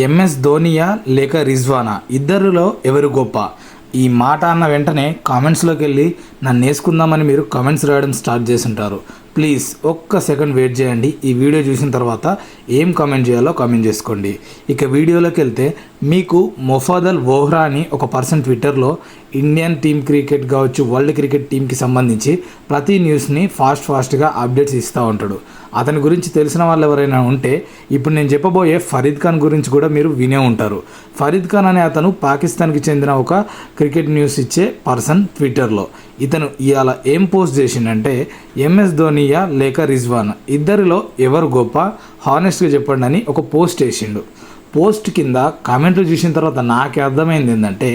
MS ధోనియా లేక రిజ్వానా ఇద్దరిలో ఎవరు గొప్ప? ఈ మాట అన్న వెంటనే కామెంట్స్లోకి వెళ్ళి నన్ను వేసుకుందామని మీరు కామెంట్స్ రాయడం స్టార్ట్ చేసి ఉంటారు. ప్లీజ్ ఒక్క సెకండ్ వెయిట్ చేయండి. ఈ వీడియో చూసిన తర్వాత ఏం కామెంట్ చేయాలో కామెంట్ చేసుకోండి. ఇక వీడియోలోకి వెళ్తే, మీకు మొఫాదల్ వోహ్రా అని ఒక పర్సన్ ట్విట్టర్లో ఇండియన్ టీమ్ క్రికెట్ కావచ్చు, వరల్డ్ క్రికెట్ టీంకి సంబంధించి ప్రతి న్యూస్ని ఫాస్ట్గా అప్డేట్స్ ఇస్తూ ఉంటాడు. అతని గురించి తెలిసిన వాళ్ళు ఎవరైనా ఉంటే ఇప్పుడు నేను చెప్పబోయే ఫరీద్ ఖాన్ గురించి కూడా మీరు వినే ఉంటారు. ఫరీద్ ఖాన్ అనే అతను పాకిస్తాన్కి చెందిన ఒక క్రికెట్ న్యూస్ ఇచ్చే పర్సన్. ట్విట్టర్లో ఇతను ఇవాళ ఏం పోస్ట్ చేసిండంటే, ఎంఎస్ ధోనియా లేక రిజ్వానా ఇద్దరిలో ఎవరు గొప్ప, హానెస్ట్గా చెప్పండి అని ఒక పోస్ట్ వేసిండు. పోస్ట్ కింద కామెంట్లు చూసిన తర్వాత నాకే అర్థమైంది ఏంటంటే,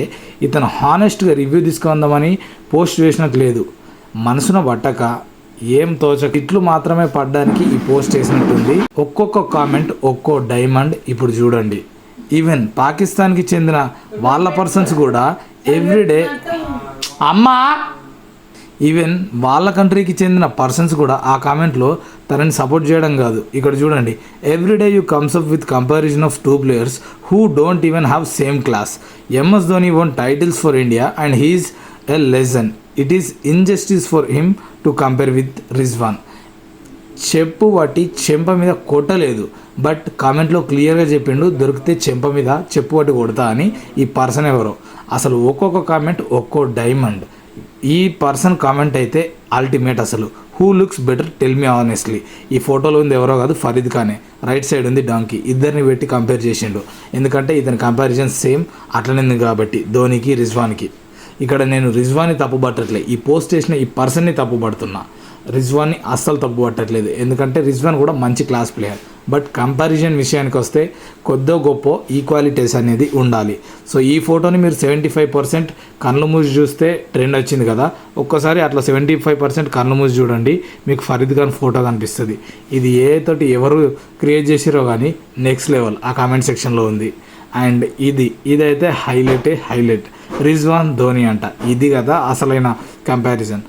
ఇతను హానెస్ట్గా రివ్యూ తీసుకుందామని పోస్ట్ వేసినట్టు లేదు. మనసున పట్టక ఏం తోచక ఇట్లు మాత్రమే పడ్డానికి ఈ పోస్ట్ చేసినట్టుంది. ఒక్కొక్క కామెంట్ ఒక్కో డైమండ్. ఇప్పుడు చూడండి, ఈవెన్ పాకిస్తాన్కి చెందిన వాళ్ళ పర్సన్స్ కూడా ఎవ్రీడే ఈవెన్ వాళ్ళ కంట్రీకి చెందిన పర్సన్స్ కూడా ఆ కామెంట్లో తనని సపోర్ట్ చేయడం కాదు. ఇక్కడ చూడండి, everyday you comes up with comparison of two players who don't even have same class. MS Dhoni won titles for India and he is a legend. It is injustice for him to compare with Rizwan. చెప్పు వాటి చెంప మీద కొట్టలేదు, but కామెంట్లో క్లియర్గా చెప్పిండు, దొరికితే చెంప మీద చెప్పు వాటి కొడతా అని. ఈ పర్సన్ ఎవరో అసలు ఒక్కొక్క కామెంట్ ఒక్కో డైమండ్. ఈ పర్సన్ కామెంట్ అయితే అల్టిమేట్. అసలు who looks better tell me honestly. ఈ ఫోటోలో ఉంది ఎవరో కాదు, ఫరీద్ ఖానే. రైట్ సైడ్ ఉంది డాంకీ. ఇద్దరిని పెట్టి కంపేర్ చేసిండు, ఎందుకంటే ఇతని కంపారిజన్ సేమ్ అట్లనే కాబట్టి ధోనికి రిజ్వాన్కి. ఇక్కడ నేను రిజ్వాన్ని తప్పుపట్టట్లేదు, ఈ పోస్ట్ చేసిన ఈ పర్సన్ని తప్పుపడుతున్నా. రిజ్వాన్ని అస్సలు తప్పుపట్టట్లేదు, ఎందుకంటే రిజ్వాన్ కూడా మంచి క్లాస్ ప్లేయర్. బట్ కంపారిజన్ విషయానికి వస్తే కొద్దో గొప్ప ఈక్వాలిటీస్ అనేది ఉండాలి. సో ఈ ఫోటోని మీరు 75% కళ్ళు మూసి చూస్తే ట్రెండ్ వచ్చింది కదా, ఒక్కసారి అట్లా 75% కళ్ళు మూసి చూడండి, మీకు ఫరీద్ ఖాన్ ఫోటో కనిపిస్తుంది. ఇది ఏ తోటి ఎవరు క్రియేట్ చేసిరో కానీ నెక్స్ట్ లెవెల్ ఆ కామెంట్ సెక్షన్లో ఉంది. అండ్ ఇదైతే హైలైట్. రిజ్వాన్ ధోని అంట, ఇది కదా అసలైన కంపారిజన్.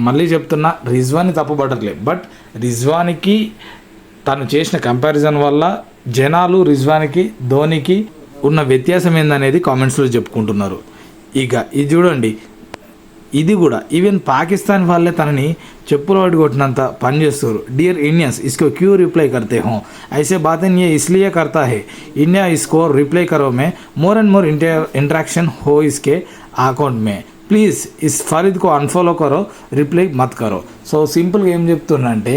మళ్ళీ చెప్తున్నా, రిజ్వాన్ని తప్పుపట్టట్లేదు, బట్ రిజ్వాన్కి తను చేసిన కంపారిజన్ వల్ల జనాలు రిజ్వాన్కి ధోనికి ఉన్న వ్యత్యాసం ఏందనేది కామెంట్స్లో చెప్పుకుంటున్నారు. ఇక ఇది చూడండి, ఇది కూడా ఈవెన్ పాకిస్తాన్ వాళ్ళే తనని చెప్పులు వాడి కొట్టినంత పని చేస్తారు. డియర్ ఇండియన్స్, इसको क्यों रिप्लाई करते हो? ऐसे बातें ये इसलिए करता है, इंडिया इसको रिप्लाई करो में मोर एंड मोर इंटरेक्शन हो इसके अकाउंट में. ప్లీజ్ ఇస్ ఫరీద్కు అన్ఫాలో కరో, రిప్లై మత్ కరో. సో సింపుల్గా ఏం చెప్తున్నా అంటే,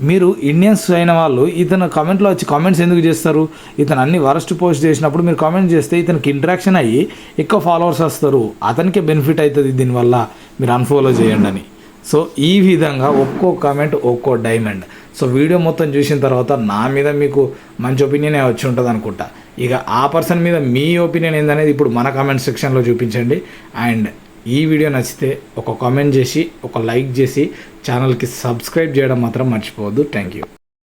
మీరు ఇండియన్స్ అయిన వాళ్ళు ఇతను కామెంట్లో వచ్చి కామెంట్స్ ఎందుకు చేస్తారు? ఇతను అన్ని వరస్ట్ పోస్ట్ చేసినప్పుడు మీరు కామెంట్ చేస్తే ఇతనికి ఇంటరాక్షన్ అయ్యి ఎక్కువ ఫాలోవర్స్ వస్తారు, అతనికే బెనిఫిట్ అవుతుంది దీనివల్ల, మీరు అన్ఫాలో చేయండి అని. సో ఈ విధంగా ఒక్కో కామెంట్ ఒక్కో డైమండ్. సో వీడియో మొత్తం చూసిన తర్వాత నా మీద మీకు మంచి ఒపీనియన్ వచ్చి ఉంటుంది అనుకుంటా. ఇక ఆ పర్సన్ మీద మీ ఒపీనియన్ ఏందనేది ఇప్పుడు మన కామెంట్ సెక్షన్లో చూపించండి. అండ్ ఈ వీడియో నచ్చితే ఒక కామెంట్ చేసి, ఒక లైక్ చేసి ఛానల్కి సబ్స్క్రైబ్ చేయడం మాత్రం మర్చిపోవద్దు. Thank you.